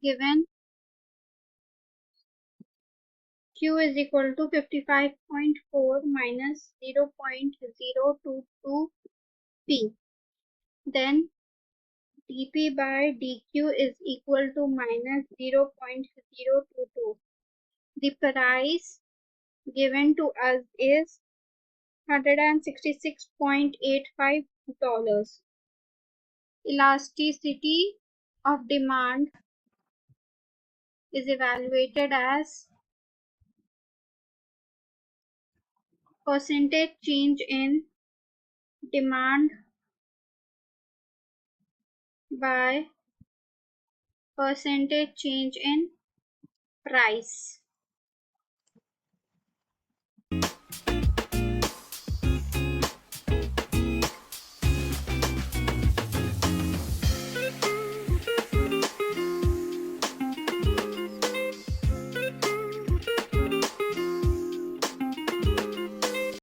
given Q is equal to 55.4 minus 0.022 P. Then dP by dQ is equal to minus 0.022. The price given to us is $166.85. Elasticity of demand is evaluated as percentage change in demand by percentage change in price.